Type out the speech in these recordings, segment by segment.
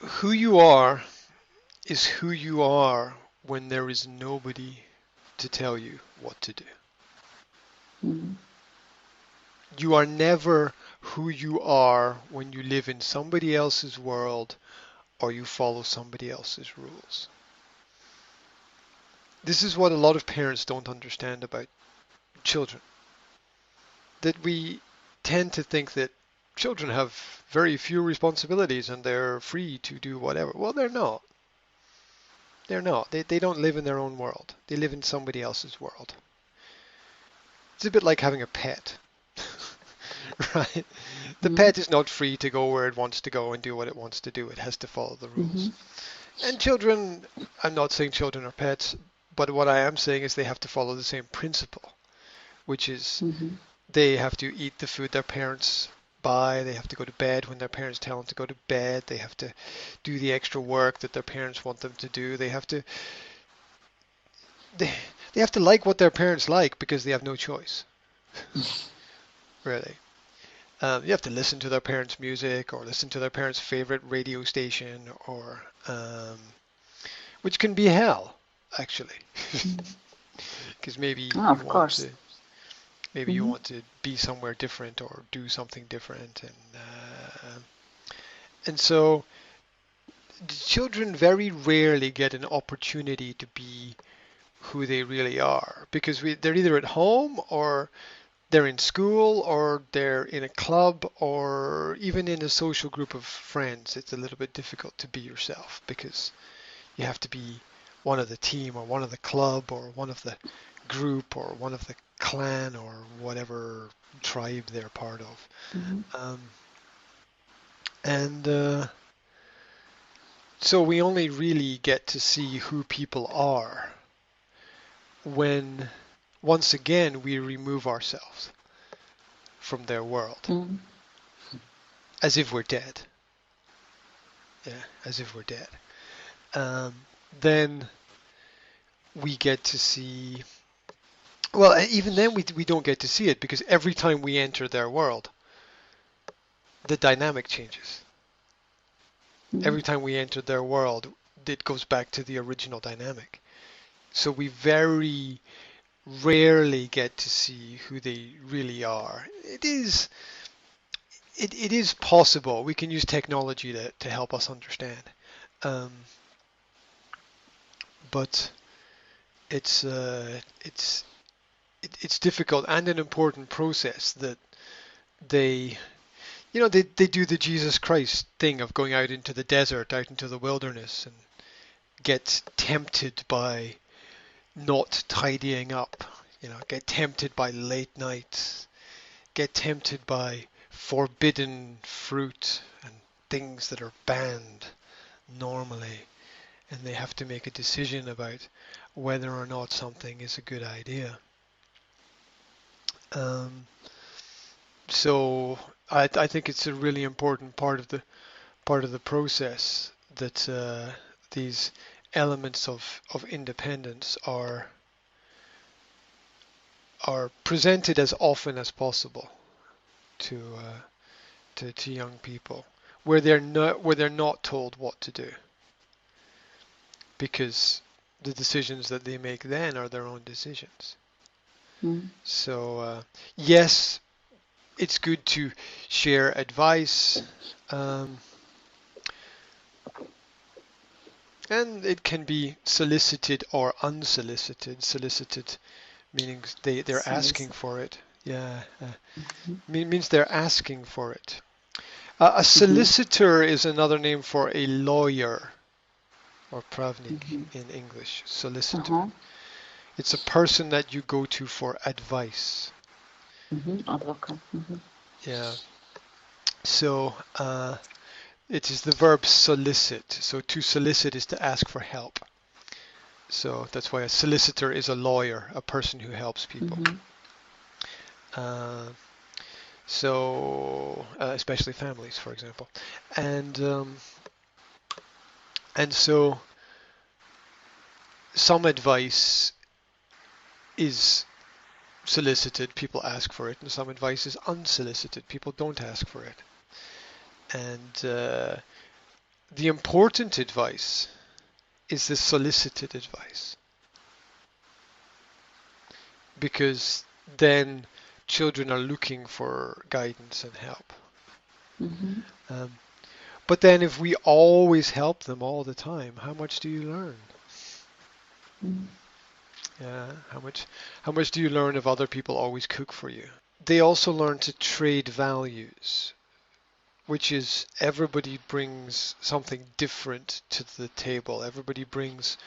who you are is who you are when there is nobody to tell you what to do. Mm-hmm. You are never who you are when you live in somebody else's world or you follow somebody else's rules. This is what a lot of parents don't understand about children. That we tend to think that children have very few responsibilities and they're free to do whatever. Well, they're not. They're not. They don't live in their own world. They live in somebody else's world. It's a bit like having a pet, right? The pet is not free to go where it wants to go and do what it wants to do. It has to follow the Mm-hmm. rules. And children, I'm not saying children are pets, but what I am saying is they have to follow the same principle, which is Mm-hmm. they have to eat the food their parents buy. They have to go to bed when their parents tell them to go to bed. They have to do the extra work that their parents want them to do. They, they have to like what their parents like because they have no choice, really. You have to listen to their parents' music or listen to their parents' favorite radio station, or which can be hell, actually, because Oh, of course. maybe you Mm-hmm. want to be somewhere different or do something different, and so children very rarely get an opportunity to be who they really are because they're either at home or they're in school or they're in a club or even in a social group of friends. It's a little bit difficult to be yourself because you have to be one of the team or one of the club or one of the group or one of the clan or whatever tribe they're part of. Mm-hmm. Um, and So we only really get to see who people are when once again we remove ourselves from their world, Mm-hmm. as if we're dead. Yeah, as if we're dead. Um, then we get to see. Well, even then we don't get to see it because every time we enter their world, the dynamic changes. Mm-hmm. Every time we enter their world, it goes back to the original dynamic. So we very rarely get to see who they really are. It is possible. We can use technology to help us understand, um, but it's uh, it's it's difficult and an important process that they they do the Jesus Christ thing of going out into the desert, out into the wilderness, and get tempted by not tidying up. Get tempted by late nights, get tempted by forbidden fruit and things that are banned normally, and they have to make a decision about whether or not something is a good idea. Um, so I think it's a really important part of the process that these elements of independence are presented as often as possible to to young people, where they're not told what to do, because the decisions that they make then are their own decisions. Mm-hmm. So yes, it's good to share advice, um, and it can be solicited or unsolicited. Solicited meaning they're asking Solicit. for it. Yeah, Mm-hmm. means they're asking for it. A Mm-hmm. solicitor is another name for a lawyer, or pravnik Mm-hmm. in English. Solicitor. Uh-huh. It's a person that you go to for advice. Mm-hmm. Advocate. Mm-hmm. Yeah. So it is the verb solicit. So to solicit is to ask for help. So that's why a solicitor is a lawyer, a person who helps people. Mm-hmm. Uh, especially families, for example, and um, and so some advice is solicited, people ask for it, and some advice is unsolicited, people don't ask for it. And The important advice is the solicited advice, because then children are looking for guidance and help. Mm-hmm. Um, but then if we always help them all the time, how much do you learn? Mm-hmm. Yeah, how much do you learn if other people always cook for you? They also learn to trade values, which is everybody brings something different to the table. Everybody brings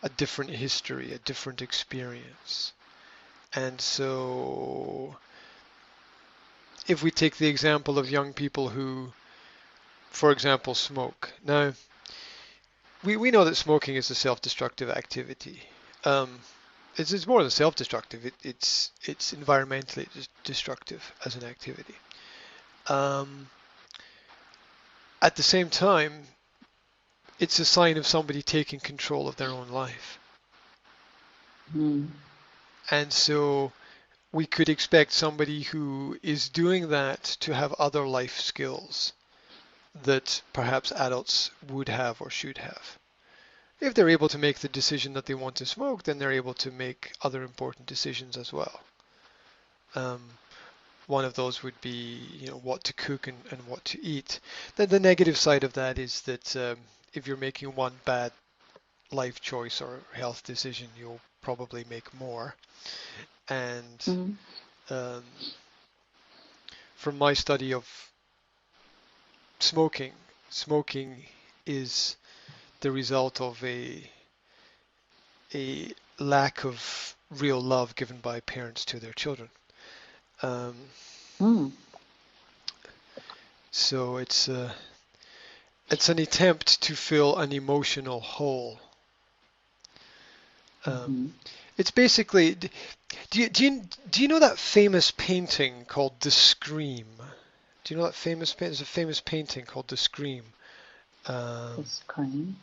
a different history, a different experience. And so if we take the example of young people who, for example, smoke. Now, we know that smoking is a self-destructive activity. Um, it's more than self-destructive. It's environmentally destructive as an activity. Um, at the same time, it's a sign of somebody taking control of their own life. Mm-hmm. And so we could expect somebody who is doing that to have other life skills that perhaps adults would have or should have. If they're able to make the decision that they want to smoke, then they're able to make other important decisions as well. Um, one of those would be, what to cook and what to eat. Then the negative side of that is that if you're making one bad life choice or health decision, you'll probably make more. And um, from my study of smoking, smoking is the result of a lack of real love given by parents to their children. Um, Mm-hmm. so it's an attempt to fill an emotional hole. Mm-hmm. It's basically, do you know that famous painting called The Scream? Do you know that there's a famous painting called The Scream. The Um, screen.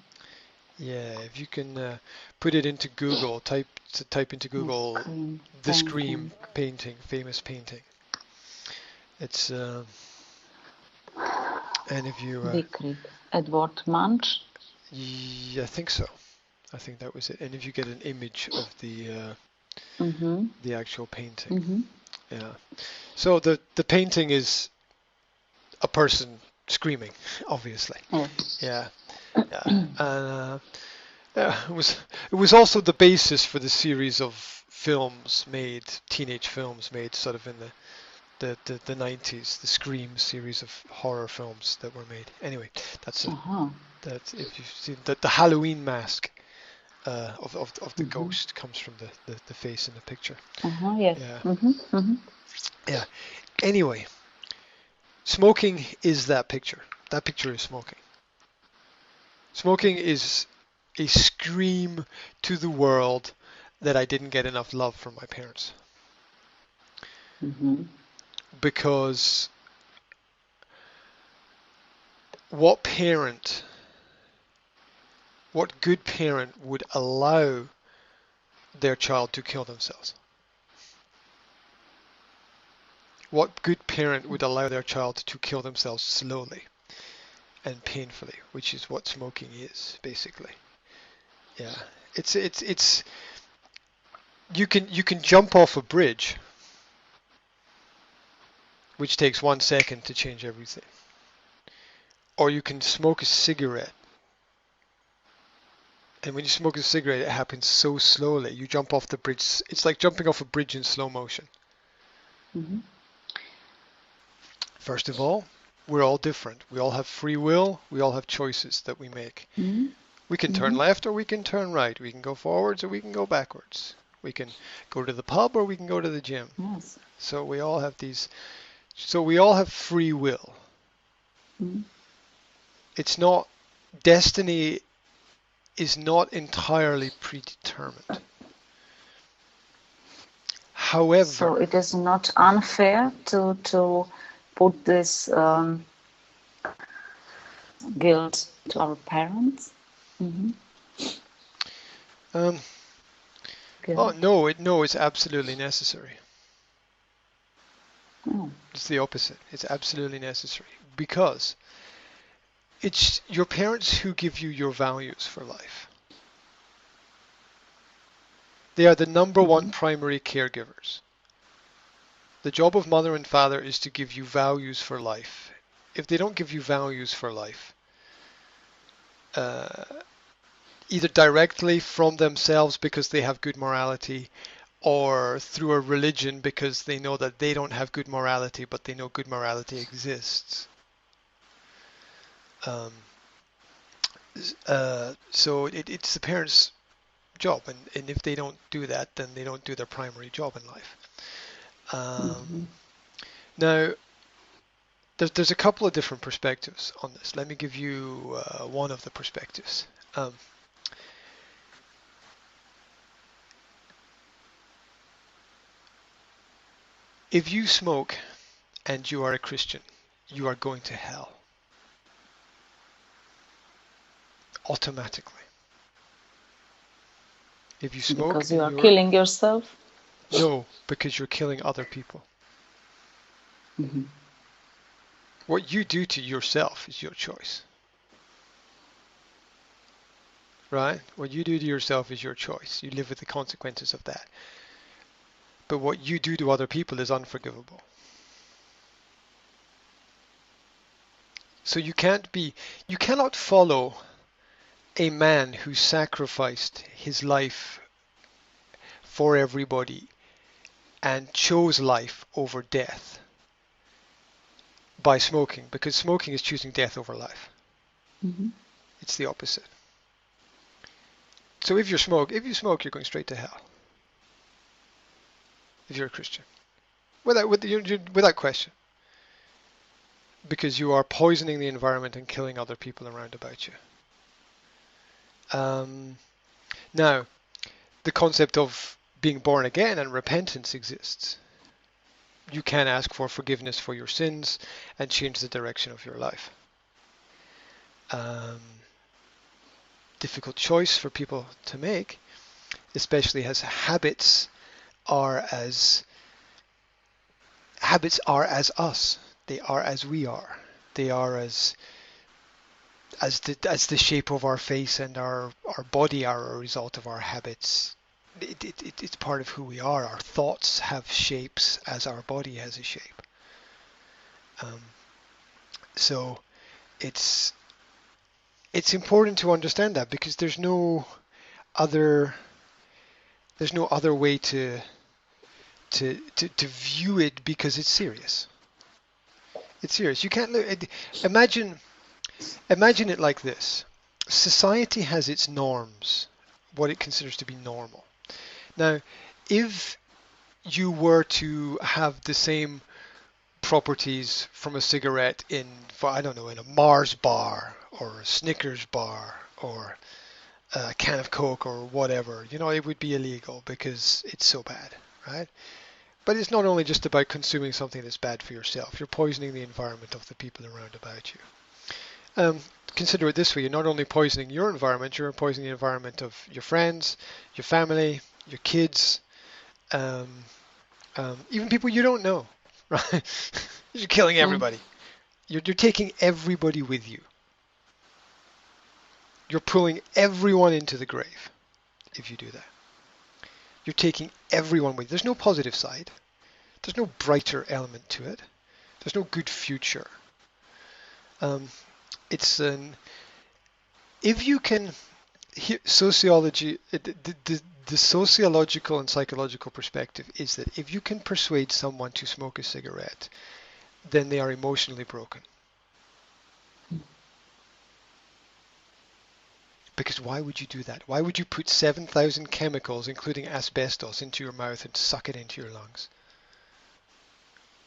yeah, if you can put it into Google, type into The Google screen The Scream painting. painting, famous painting. It's and if you Vickrig. Edward Munch. yeah, I think so. I think that was it. And if you get an image of Mm-hmm. the actual painting, Mm-hmm. yeah. So the painting is a person screaming, obviously. Yes. Yeah, yeah. And it was also the basis for the series of teenage films made, sort of in the 90s, the Scream series of horror films that were made. Anyway, Uh-huh. that's if you've seen the Halloween mask of the Mm-hmm. ghost comes from the face in the picture. Uh-huh. Yes. Yeah, Mm-hmm. Mm-hmm. yeah. Anyway, smoking is that picture. That picture is smoking. Smoking is a scream to the world that I didn't get enough love from my parents. Mm-hmm. Because what good parent would allow their child to kill themselves? What good parent would allow their child to kill themselves slowly and painfully, which is what smoking is, basically. Yeah. It's you can jump off a bridge, which takes 1 second to change everything. Or you can smoke a cigarette. And when you smoke a cigarette, it happens so slowly. You jump off the bridge. It's like jumping off a bridge in slow motion. Mm-hmm. First of all, we're all different. We all have free will. We all have choices that we make. Mm-hmm. We can turn Mm-hmm. left or we can turn right. We can go forwards or we can go backwards. We can go to the pub or we can go to the gym. Yes. So we all have we all have free will. Mm-hmm. It's not, destiny is not entirely predetermined. However, So it is not unfair to put this guilt to our parents. Mm-hmm. oh Guilt. no, it's absolutely necessary. Oh. It's the opposite. It's absolutely necessary because It's your parents who give you your values for life. They are the number one Mhm. primary caregivers. The job of mother and father is to give you values for life. If they don't give you values for life, uh, either directly from themselves because they have good morality, or through a religion because they know that they don't have good morality, but they know good morality exists. Um, so it's the parents' job, and if they don't do that, then they don't do their primary job in life. Um, Mhm. Now, there's a couple of different perspectives on this. Let me give you one of the perspectives. Um, if you smoke and you are a Christian, you are going to hell automatically. If you smoke Because you and are you're killing yourself. no, because you're killing other people. Mhm. What you do to yourself is your choice, right? What you do to yourself is your choice. You live with the consequences of that. But what you do to other people is unforgivable. So you cannot follow a man who sacrificed his life for everybody and chose life over death by smoking, because smoking is choosing death over life. Mhm. It's the opposite. So if you smoke, you're going straight to hell. If you're a Christian, without question, because you are poisoning the environment and killing other people around about you. Um, Now, the concept of being born again and repentance exists. You can ask for forgiveness for your sins and change the direction of your life. Um, Difficult choice for people to make, especially as are as habits are as us. They are as we are. They are as the shape of our face and our body are a result of our habits. It's part of who we are. Our thoughts have shapes as our body has a shape. Um, so it's it's important to understand that because other there's no other way to view it because it's serious. It's serious. You can't imagine imagine it like this. Society has its norms, what it considers to be normal. Now, if you were to have the same properties from a cigarette I don't know, in a Mars bar or a Snickers bar or a can of Coke or whatever, it would be illegal because it's so bad, right? But it's not only just about consuming something that's bad for yourself. You're poisoning the environment of the people around about you. Um, Consider it this way: you're not only poisoning your environment, you're poisoning the environment of your friends, your family, your kids, um, even people you don't know. Right? You're killing Mm. everybody. You're taking everybody with you. You're pulling everyone into the grave if you do that. You're taking everyone with you. There's no positive side. There's no brighter element to it. There's no good future. Um, it's an if you can sociology the sociological and psychological perspective is that if you can persuade someone to smoke a cigarette, then they are emotionally broken. Because why would you do that? Why would you put 7,000 chemicals, including asbestos, into your mouth and suck it into your lungs?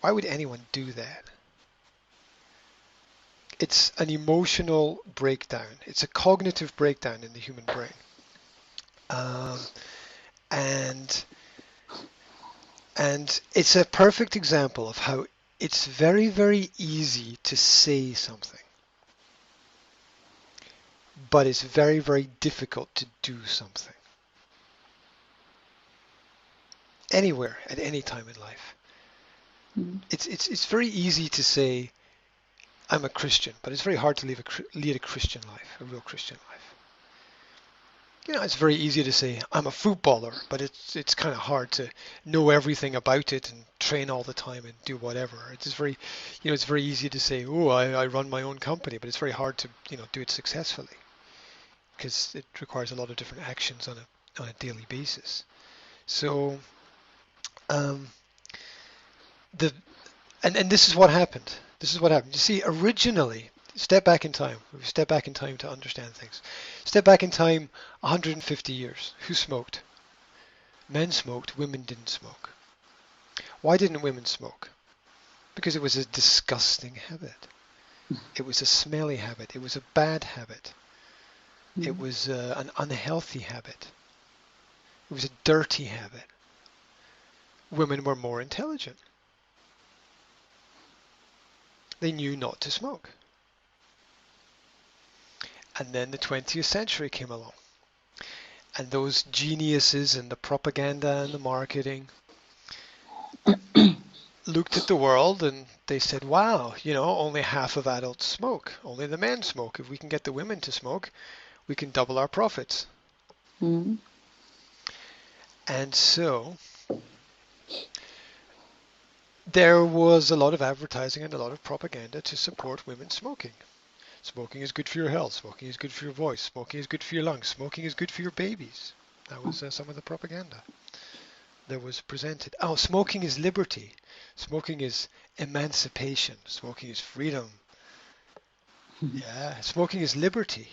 Why would anyone do that? It's an emotional breakdown. It's a cognitive breakdown in the human brain. Um, and and it's a perfect example of how it's very, very easy to say something, but it's very, very difficult to do something. Anywhere, at any time in life. Mm. It's very easy to say, I'm a Christian, but it's very hard to lead a Christian life, a real Christian life. It's very easy to say I'm a footballer, but it's kind of hard to know everything about it and train all the time and do whatever. It's very, it's very easy to say, oh, I run my own company, but it's very hard to, do it successfully because it requires a lot of different actions on a daily basis. So, um, the and this is what happened. This is what happened. You see, originally, step back in time. We step back in time to understand things. Step back in time 150 years. Who smoked? Men smoked, women didn't smoke. Why didn't women smoke? Because it was a disgusting habit. It was a smelly habit. It was a bad habit. It was an unhealthy habit. It was a dirty habit. Women were more intelligent. They knew not to smoke. And then the 20th century came along. And those geniuses in the propaganda and the marketing looked at the world and they said, wow, only half of adults smoke. Only the men smoke. If we can get the women to smoke, we can double our profits. Mm. And so there was a lot of advertising and a lot of propaganda to support women smoking. Smoking is good for your health. Smoking is good for your voice. Smoking is good for your lungs. Smoking is good for your babies. That was some of the propaganda that was presented. Oh, smoking is liberty. Smoking is emancipation. Smoking is freedom. Yeah, smoking is liberty.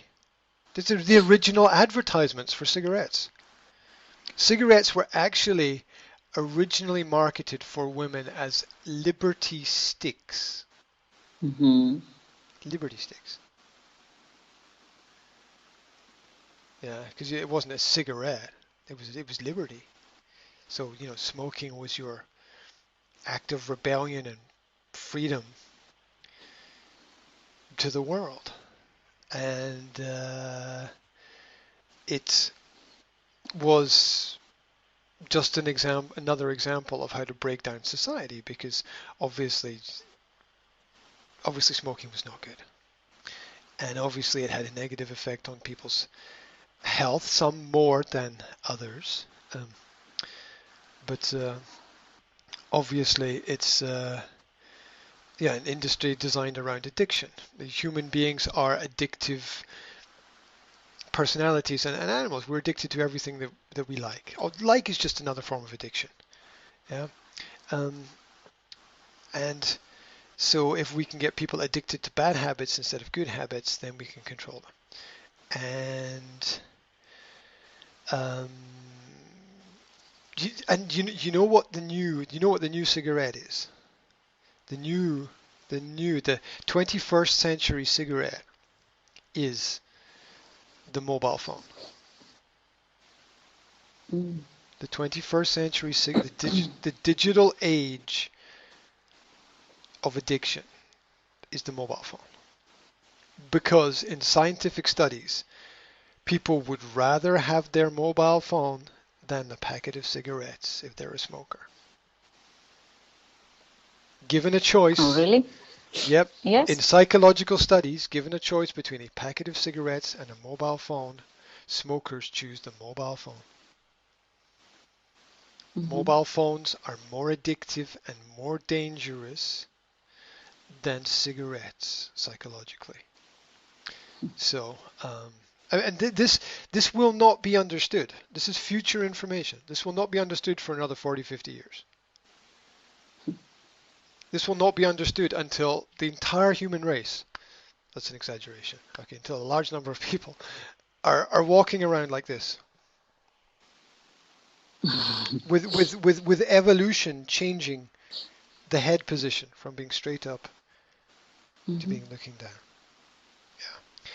These are the original advertisements for cigarettes. Cigarettes were actually originally marketed for women as liberty sticks. Mm-hmm. Liberty sticks. Yeah, because it wasn't a cigarette. It was liberty. So, smoking was your act of rebellion and freedom to the world. And it was just another example of how to break down society, because obviously smoking was not good. And obviously it had a negative effect on people's health, some more than others. But obviously it's an industry designed around addiction. Human beings are addictive personalities and animals. We're addicted to everything that we like. Like is just another form of addiction. Yeah. And so if we can get people addicted to bad habits instead of good habits, then we can control them. And you know what the new cigarette is? The 21st century cigarette is the mobile phone. Mm. The 21st century the digital age of addiction is the mobile phone. Because in scientific studies, people would rather have their mobile phone than a packet of cigarettes if they're a smoker. Given a choice. Oh, really? Yep. Yes. In psychological studies, given a choice between a packet of cigarettes and a mobile phone, smokers choose the mobile phone. Mm-hmm. Mobile phones are more addictive and more dangerous than cigarettes psychologically. So, and this will not be understood. This is future information. This will not be understood for another 40, 50 years. This will not be understood until the entire human race, that's an exaggeration, okay, until a large number of people are walking around like this. with evolution changing the head position from being straight up to being looking down. Yeah.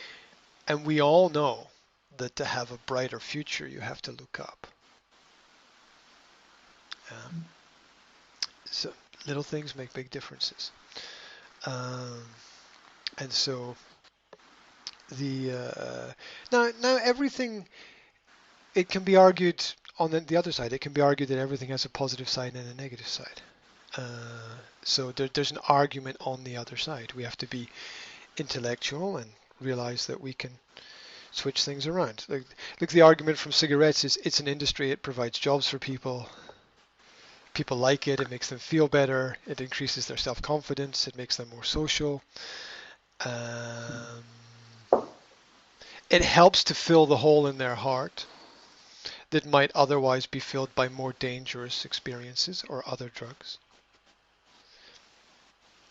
And we all know that to have a brighter future, you have to look up. So little things make big differences. And so now everything, it can be argued on the other side. It can be argued that everything has a positive side and a negative side. So there's an argument on the other side. We have to be intellectual and realize that we can switch things around. Like the argument from cigarettes is it's an industry, it provides jobs for people. People like it makes them feel better, it increases their self-confidence, it makes them more social. Um, it helps to fill the hole in their heart that might otherwise be filled by more dangerous experiences or other drugs.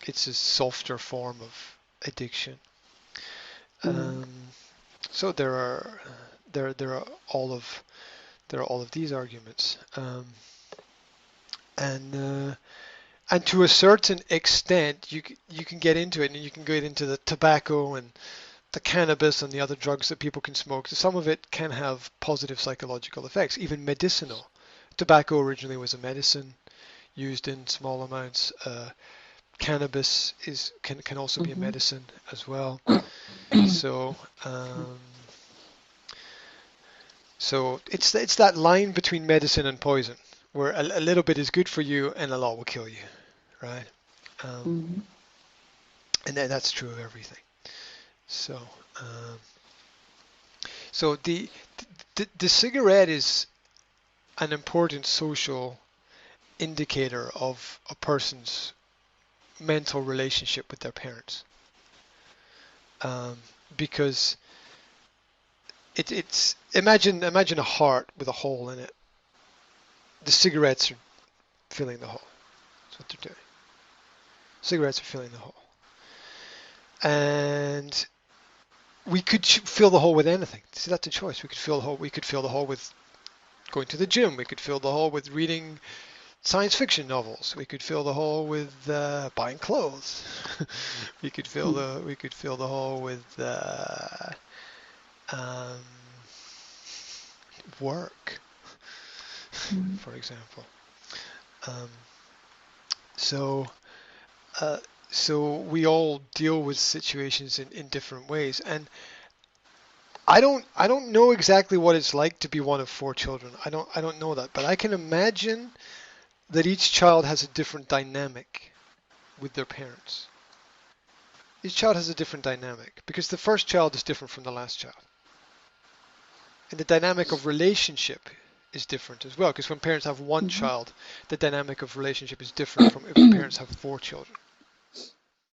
It's a softer form of addiction. So there are all of these arguments, and to a certain extent you can get into it, and you can get into the tobacco and the cannabis and the other drugs that people can smoke. Some of it can have positive psychological effects, even medicinal. Tobacco originally was a medicine used in small amounts. Cannabis can also be a medicine as well. So it's that line between medicine and poison, where a little bit is good for you and a lot will kill you, right? And that's true of everything. So the cigarette is an important social indicator of a person's mental relationship with their parents, because it's imagine a heart with a hole in it. The cigarettes are filling the hole. That's what they're doing. Cigarettes are filling the hole, and we could fill the hole with anything. See, that's a choice. We could fill the hole. We could fill the hole with going to the gym. We could fill the hole with reading science fiction novels. We could fill the hole with buying clothes. we could fill the hole with work, for example. So we all deal with situations in different ways, and I don't know exactly what it's like to be one of 4 children. I don't know that, but I can imagine that each child has a different dynamic with their parents. Each child has a different dynamic because the first child is different from the last child. And the dynamic of relationship is different as well, because when parents have one child, the dynamic of relationship is different from if parents have 4 children.